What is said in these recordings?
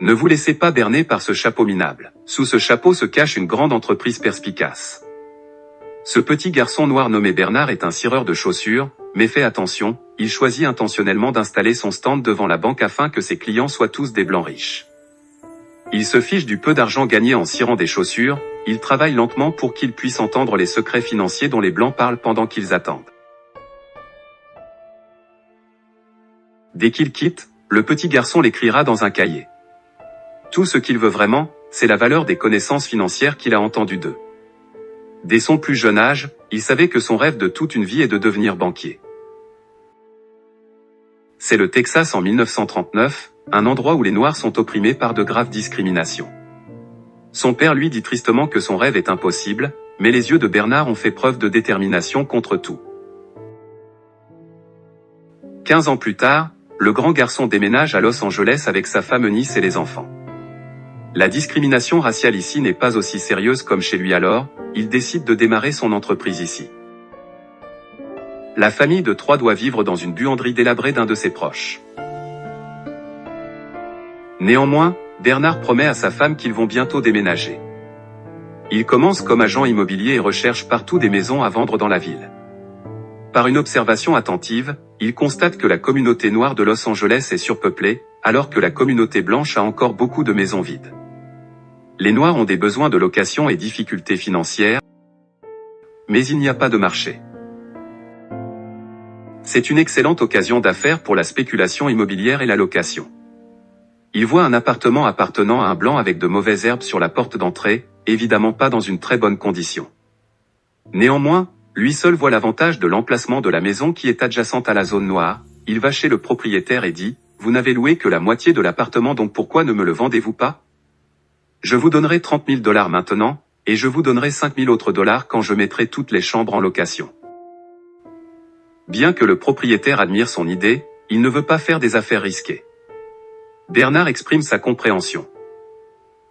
Ne vous laissez pas berner par ce chapeau minable. Sous ce chapeau se cache une grande entreprise perspicace. Ce petit garçon noir nommé Bernard est un cireur de chaussures, mais fait attention, il choisit intentionnellement d'installer son stand devant la banque afin que ses clients soient tous des blancs riches. Il se fiche du peu d'argent gagné en cirant des chaussures, il travaille lentement pour qu'il puisse entendre les secrets financiers dont les blancs parlent pendant qu'ils attendent. Dès qu'il quitte, le petit garçon l'écrira dans un cahier. Tout ce qu'il veut vraiment, c'est la valeur des connaissances financières qu'il a entendues d'eux. Dès son plus jeune âge, il savait que son rêve de toute une vie est de devenir banquier. C'est le Texas en 1939, un endroit où les Noirs sont opprimés par de graves discriminations. Son père lui dit tristement que son rêve est impossible, mais les yeux de Bernard ont fait preuve de détermination contre tout. 15 ans plus tard, le grand garçon déménage à Los Angeles avec sa femme Eunice et les enfants. La discrimination raciale ici n'est pas aussi sérieuse comme chez lui alors, il décide de démarrer son entreprise ici. La famille de 3 doit vivre dans une buanderie délabrée d'un de ses proches. Néanmoins, Bernard promet à sa femme qu'ils vont bientôt déménager. Il commence comme agent immobilier et recherche partout des maisons à vendre dans la ville. Par une observation attentive, il constate que la communauté noire de Los Angeles est surpeuplée, alors que la communauté blanche a encore beaucoup de maisons vides. Les Noirs ont des besoins de location et difficultés financières, mais il n'y a pas de marché. C'est une excellente occasion d'affaires pour la spéculation immobilière et la location. Il voit un appartement appartenant à un blanc avec de mauvaises herbes sur la porte d'entrée, évidemment pas dans une très bonne condition. Néanmoins, lui seul voit l'avantage de l'emplacement de la maison qui est adjacente à la zone noire, il va chez le propriétaire et dit « Vous n'avez loué que la moitié de l'appartement donc pourquoi ne me le vendez-vous pas ? Je vous donnerai 30 000 $ maintenant, et je vous donnerai 5 000 autres dollars quand je mettrai toutes les chambres en location. » Bien que le propriétaire admire son idée, il ne veut pas faire des affaires risquées. Bernard exprime sa compréhension.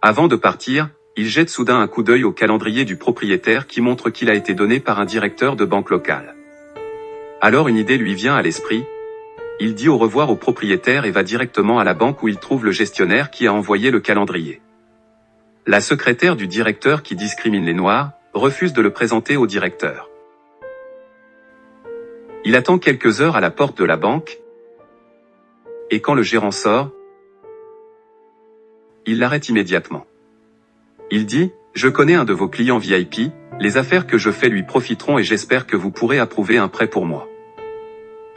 Avant de partir, il jette soudain un coup d'œil au calendrier du propriétaire qui montre qu'il a été donné par un directeur de banque locale. Alors une idée lui vient à l'esprit. Il dit au revoir au propriétaire et va directement à la banque où il trouve le gestionnaire qui a envoyé le calendrier. La secrétaire du directeur qui discrimine les Noirs, refuse de le présenter au directeur. Il attend quelques heures à la porte de la banque, et quand le gérant sort, il l'arrête immédiatement. Il dit « Je connais un de vos clients VIP, les affaires que je fais lui profiteront et j'espère que vous pourrez approuver un prêt pour moi. »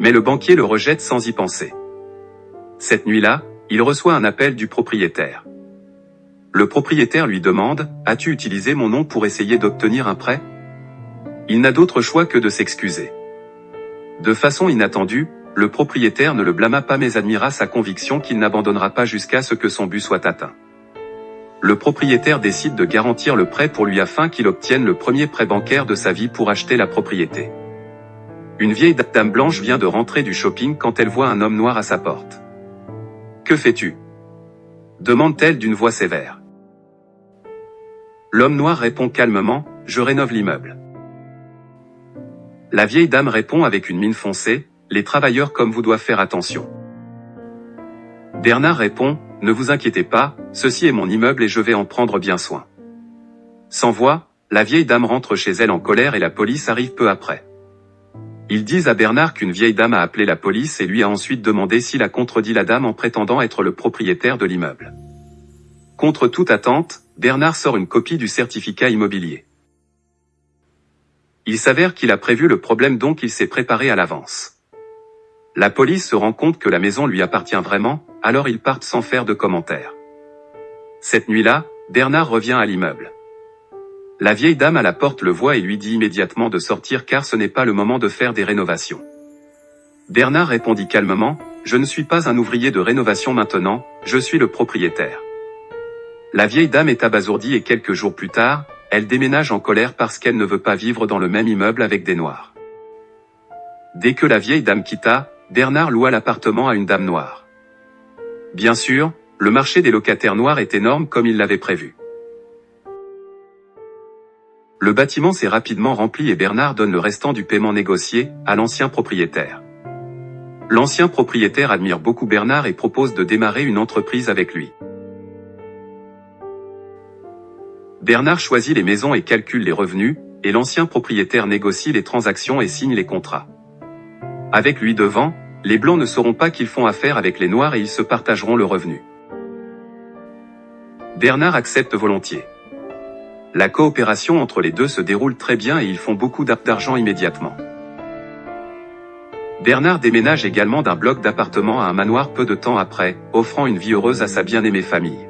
Mais le banquier le rejette sans y penser. Cette nuit-là, il reçoit un appel du propriétaire. Le propriétaire lui demande « As-tu utilisé mon nom pour essayer d'obtenir un prêt ?» Il n'a d'autre choix que de s'excuser. De façon inattendue, le propriétaire ne le blâma pas mais admira sa conviction qu'il n'abandonnera pas jusqu'à ce que son but soit atteint. Le propriétaire décide de garantir le prêt pour lui afin qu'il obtienne le premier prêt bancaire de sa vie pour acheter la propriété. Une vieille dame blanche vient de rentrer du shopping quand elle voit un homme noir à sa porte. « Que fais-tu » demande-t-elle d'une voix sévère. L'homme noir répond calmement « Je rénove l'immeuble ». La vieille dame répond avec une mine foncée « Les travailleurs comme vous doivent faire attention ». Bernard répond « Ne vous inquiétez pas, ceci est mon immeuble et je vais en prendre bien soin ». Sans voix, la vieille dame rentre chez elle en colère et la police arrive peu après. Ils disent à Bernard qu'une vieille dame a appelé la police et lui a ensuite demandé s'il a contredit la dame en prétendant être le propriétaire de l'immeuble. Contre toute attente, Bernard sort une copie du certificat immobilier. Il s'avère qu'il a prévu le problème donc il s'est préparé à l'avance. La police se rend compte que la maison lui appartient vraiment, alors ils partent sans faire de commentaires. Cette nuit-là, Bernard revient à l'immeuble. La vieille dame à la porte le voit et lui dit immédiatement de sortir car ce n'est pas le moment de faire des rénovations. Bernard répondit calmement, « Je ne suis pas un ouvrier de rénovation maintenant, je suis le propriétaire. » La vieille dame est abasourdie et quelques jours plus tard, elle déménage en colère parce qu'elle ne veut pas vivre dans le même immeuble avec des Noirs. Dès que la vieille dame quitta, Bernard loua l'appartement à une dame noire. Bien sûr, le marché des locataires noirs est énorme comme il l'avait prévu. Le bâtiment s'est rapidement rempli et Bernard donne le restant du paiement négocié à l'ancien propriétaire. L'ancien propriétaire admire beaucoup Bernard et propose de démarrer une entreprise avec lui. Bernard choisit les maisons et calcule les revenus, et l'ancien propriétaire négocie les transactions et signe les contrats. Avec lui devant, les Blancs ne sauront pas qu'ils font affaire avec les Noirs et ils se partageront le revenu. Bernard accepte volontiers. La coopération entre les deux se déroule très bien et ils font beaucoup d'argent immédiatement. Bernard déménage également d'un bloc d'appartements à un manoir peu de temps après, offrant une vie heureuse à sa bien-aimée famille.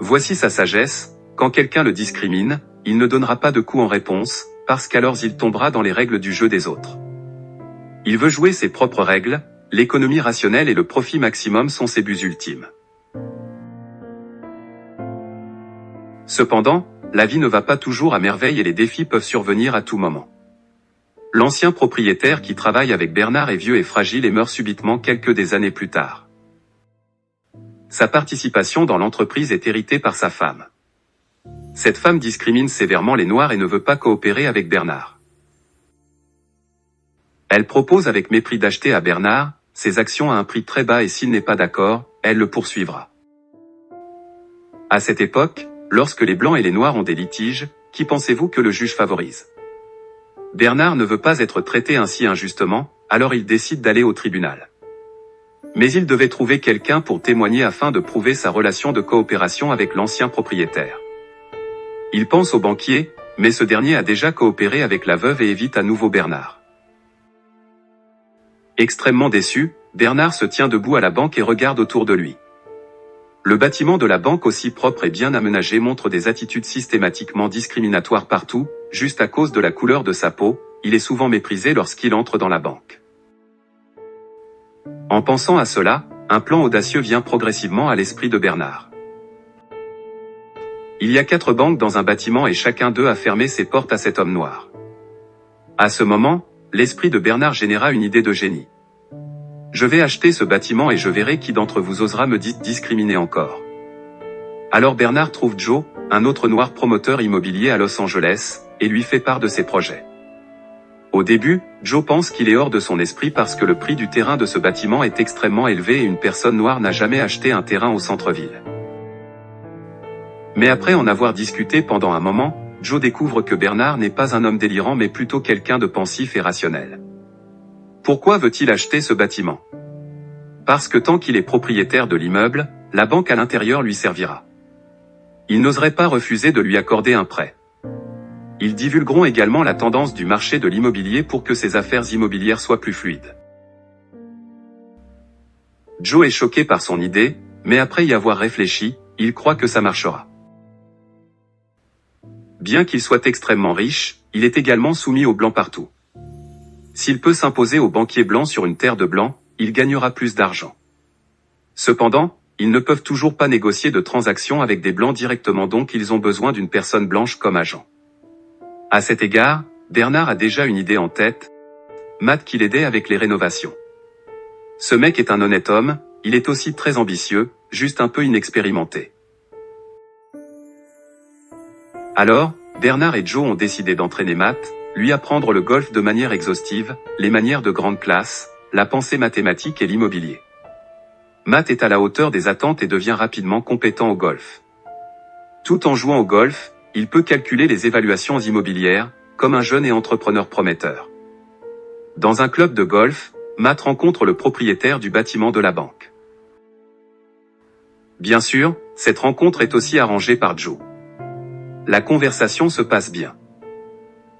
Voici sa sagesse, quand quelqu'un le discrimine, il ne donnera pas de coup en réponse, parce qu'alors il tombera dans les règles du jeu des autres. Il veut jouer ses propres règles, l'économie rationnelle et le profit maximum sont ses buts ultimes. Cependant, la vie ne va pas toujours à merveille et les défis peuvent survenir à tout moment. L'ancien propriétaire qui travaille avec Bernard est vieux et fragile et meurt subitement quelques années plus tard. Sa participation dans l'entreprise est héritée par sa femme. Cette femme discrimine sévèrement les Noirs et ne veut pas coopérer avec Bernard. Elle propose avec mépris d'acheter à Bernard ses actions à un prix très bas et s'il n'est pas d'accord, elle le poursuivra. À cette époque, lorsque les Blancs et les Noirs ont des litiges, qui pensez-vous que le juge favorise? Bernard ne veut pas être traité ainsi injustement, alors il décide d'aller au tribunal. Mais il devait trouver quelqu'un pour témoigner afin de prouver sa relation de coopération avec l'ancien propriétaire. Il pense au banquier, mais ce dernier a déjà coopéré avec la veuve et évite à nouveau Bernard. Extrêmement déçu, Bernard se tient debout à la banque et regarde autour de lui. Le bâtiment de la banque aussi propre et bien aménagé montre des attitudes systématiquement discriminatoires partout, juste à cause de la couleur de sa peau, il est souvent méprisé lorsqu'il entre dans la banque. En pensant à cela, un plan audacieux vient progressivement à l'esprit de Bernard. Il y a 4 banques dans un bâtiment et chacun d'eux a fermé ses portes à cet homme noir. À ce moment, l'esprit de Bernard généra une idée de génie. Je vais acheter ce bâtiment et je verrai qui d'entre vous osera me discriminer encore. Alors Bernard trouve Joe, un autre noir promoteur immobilier à Los Angeles, et lui fait part de ses projets. Au début, Joe pense qu'il est hors de son esprit parce que le prix du terrain de ce bâtiment est extrêmement élevé et une personne noire n'a jamais acheté un terrain au centre-ville. Mais après en avoir discuté pendant un moment, Joe découvre que Bernard n'est pas un homme délirant mais plutôt quelqu'un de pensif et rationnel. Pourquoi veut-il acheter ce bâtiment? Parce que tant qu'il est propriétaire de l'immeuble, la banque à l'intérieur lui servira. Il n'oserait pas refuser de lui accorder un prêt. Ils divulgueront également la tendance du marché de l'immobilier pour que ses affaires immobilières soient plus fluides. Joe est choqué par son idée, mais après y avoir réfléchi, il croit que ça marchera. Bien qu'il soit extrêmement riche, il est également soumis aux Blancs partout. S'il peut s'imposer aux banquiers blancs sur une terre de Blancs, il gagnera plus d'argent. Cependant, ils ne peuvent toujours pas négocier de transactions avec des Blancs directement donc ils ont besoin d'une personne blanche comme agent. À cet égard, Bernard a déjà une idée en tête, Matt qui l'aidait avec les rénovations. Ce mec est un honnête homme, il est aussi très ambitieux, juste un peu inexpérimenté. Alors, Bernard et Joe ont décidé d'entraîner Matt, lui apprendre le golf de manière exhaustive, les manières de grande classe, la pensée mathématique et l'immobilier. Matt est à la hauteur des attentes et devient rapidement compétent au golf. Tout en jouant au golf, il peut calculer les évaluations immobilières, comme un jeune et entrepreneur prometteur. Dans un club de golf, Matt rencontre le propriétaire du bâtiment de la banque. Bien sûr, cette rencontre est aussi arrangée par Joe. La conversation se passe bien.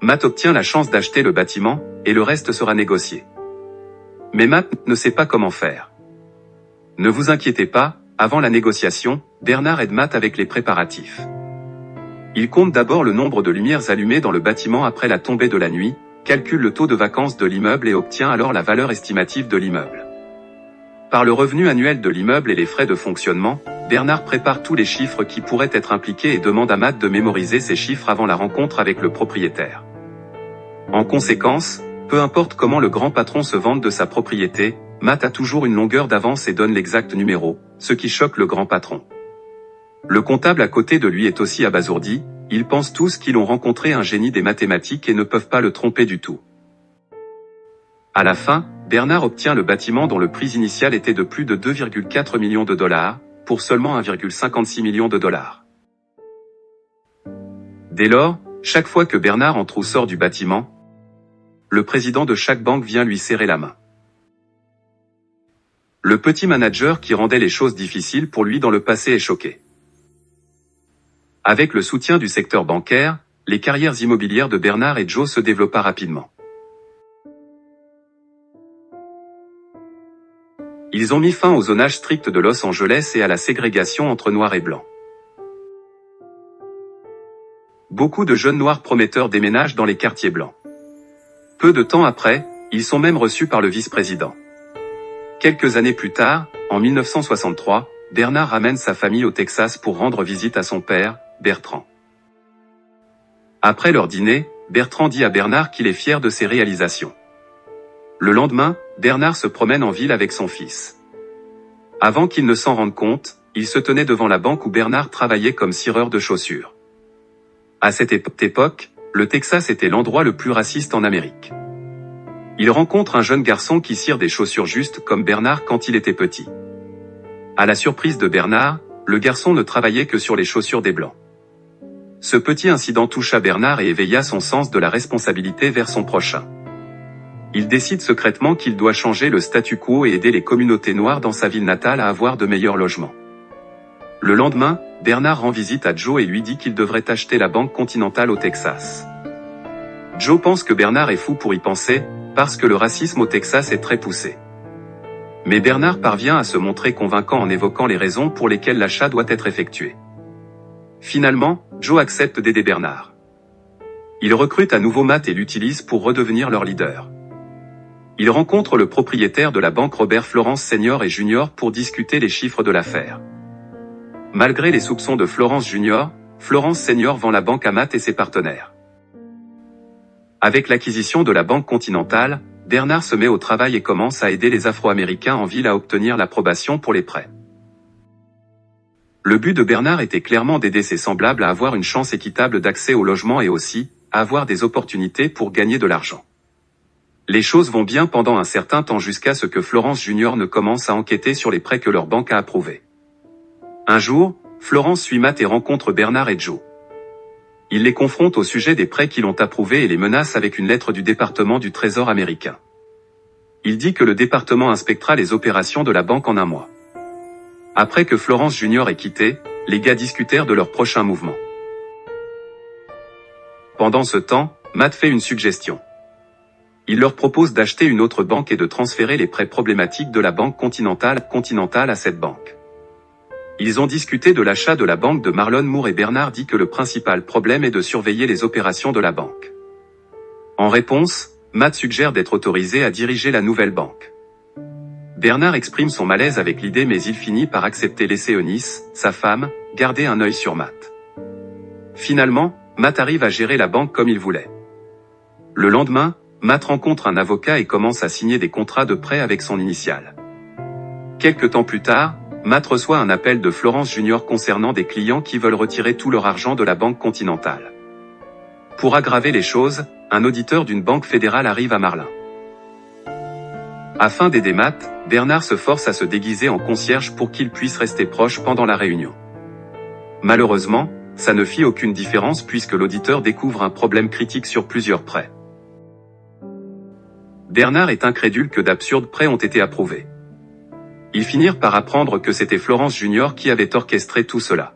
Matt obtient la chance d'acheter le bâtiment, et le reste sera négocié. Mais Matt ne sait pas comment faire. Ne vous inquiétez pas, avant la négociation, Bernard aide Matt avec les préparatifs. Il compte d'abord le nombre de lumières allumées dans le bâtiment après la tombée de la nuit, calcule le taux de vacances de l'immeuble et obtient alors la valeur estimative de l'immeuble. Par le revenu annuel de l'immeuble et les frais de fonctionnement, Bernard prépare tous les chiffres qui pourraient être impliqués et demande à Matt de mémoriser ces chiffres avant la rencontre avec le propriétaire. En conséquence, peu importe comment le grand patron se vante de sa propriété, Matt a toujours une longueur d'avance et donne l'exact numéro, ce qui choque le grand patron. Le comptable à côté de lui est aussi abasourdi, ils pensent tous qu'ils ont rencontré un génie des mathématiques et ne peuvent pas le tromper du tout. À la fin, Bernard obtient le bâtiment dont le prix initial était de plus de 2,4 millions de dollars, pour seulement 1,56 million de dollars. Dès lors, chaque fois que Bernard entre ou sort du bâtiment, le président de chaque banque vient lui serrer la main. Le petit manager qui rendait les choses difficiles pour lui dans le passé est choqué. Avec le soutien du secteur bancaire, les carrières immobilières de Bernard et Joe se développa rapidement. Ils ont mis fin au zonage strict de Los Angeles et à la ségrégation entre noirs et blancs. Beaucoup de jeunes noirs prometteurs déménagent dans les quartiers blancs. Peu de temps après, ils sont même reçus par le vice-président. Quelques années plus tard, en 1963, Bernard ramène sa famille au Texas pour rendre visite à son père, Bertrand. Après leur dîner, Bertrand dit à Bernard qu'il est fier de ses réalisations. Le lendemain, Bernard se promène en ville avec son fils. Avant qu'il ne s'en rende compte, il se tenait devant la banque où Bernard travaillait comme cireur de chaussures. À cette époque, le Texas était l'endroit le plus raciste en Amérique. Il rencontre un jeune garçon qui cire des chaussures justes comme Bernard quand il était petit. À la surprise de Bernard, le garçon ne travaillait que sur les chaussures des Blancs. Ce petit incident toucha Bernard et éveilla son sens de la responsabilité vers son prochain. Il décide secrètement qu'il doit changer le statu quo et aider les communautés noires dans sa ville natale à avoir de meilleurs logements. Le lendemain, Bernard rend visite à Joe et lui dit qu'il devrait acheter la Banque Continentale au Texas. Joe pense que Bernard est fou pour y penser, parce que le racisme au Texas est très poussé. Mais Bernard parvient à se montrer convaincant en évoquant les raisons pour lesquelles l'achat doit être effectué. Finalement, Joe accepte d'aider Bernard. Il recrute à nouveau Matt et l'utilise pour redevenir leur leader. Il rencontre le propriétaire de la banque Robert Florence Senior et Junior pour discuter les chiffres de l'affaire. Malgré les soupçons de Florence Junior, Florence Senior vend la banque à Matt et ses partenaires. Avec l'acquisition de la Banque Continentale, Bernard se met au travail et commence à aider les Afro-Américains en ville à obtenir l'approbation pour les prêts. Le but de Bernard était clairement d'aider ses semblables à avoir une chance équitable d'accès au logement et aussi, à avoir des opportunités pour gagner de l'argent. Les choses vont bien pendant un certain temps jusqu'à ce que Florence Junior ne commence à enquêter sur les prêts que leur banque a approuvés. Un jour, Florence suit Matt et rencontre Bernard et Joe. Il les confronte au sujet des prêts qu'ils ont approuvés et les menace avec une lettre du département du Trésor américain. Il dit que le département inspectera les opérations de la banque en un mois. Après que Florence Junior ait quitté, les gars discutèrent de leur prochain mouvement. Pendant ce temps, Matt fait une suggestion. Il leur propose d'acheter une autre banque et de transférer les prêts problématiques de la Banque Continentale à cette banque. Ils ont discuté de l'achat de la banque de Marlon Moore et Bernard dit que le principal problème est de surveiller les opérations de la banque. En réponse, Matt suggère d'être autorisé à diriger la nouvelle banque. Bernard exprime son malaise avec l'idée mais il finit par accepter laisser Eunice, sa femme, garder un œil sur Matt. Finalement, Matt arrive à gérer la banque comme il voulait. Le lendemain, Matt rencontre un avocat et commence à signer des contrats de prêt avec son initiale. Quelque temps plus tard, Matt reçoit un appel de Florence Junior concernant des clients qui veulent retirer tout leur argent de la Banque Continentale. Pour aggraver les choses, un auditeur d'une banque fédérale arrive à Marlin. Afin d'aider Matt, Bernard se force à se déguiser en concierge pour qu'il puisse rester proche pendant la réunion. Malheureusement, ça ne fit aucune différence puisque l'auditeur découvre un problème critique sur plusieurs prêts. Bernard est incrédule que d'absurdes prêts ont été approuvés. Ils finirent par apprendre que c'était Florence Junior qui avait orchestré tout cela.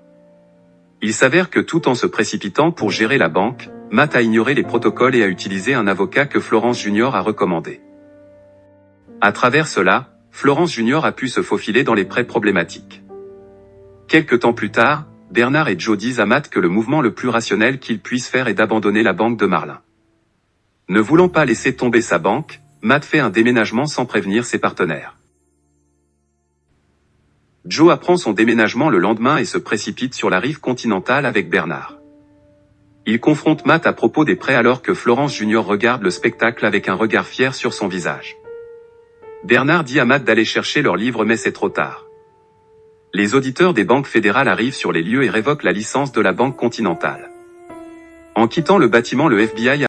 Il s'avère que tout en se précipitant pour gérer la banque, Matt a ignoré les protocoles et a utilisé un avocat que Florence Junior a recommandé. À travers cela, Florence Junior a pu se faufiler dans les prêts problématiques. Quelque temps plus tard, Bernard et Joe disent à Matt que le mouvement le plus rationnel qu'il puisse faire est d'abandonner la banque de Marlin. Ne voulant pas laisser tomber sa banque, Matt fait un déménagement sans prévenir ses partenaires. Joe apprend son déménagement le lendemain et se précipite sur la rive continentale avec Bernard. Il confronte Matt à propos des prêts alors que Florence Junior regarde le spectacle avec un regard fier sur son visage. Bernard dit à Matt d'aller chercher leur livre mais c'est trop tard. Les auditeurs des banques fédérales arrivent sur les lieux et révoquent la licence de la Banque Continentale. En quittant le bâtiment, le FBI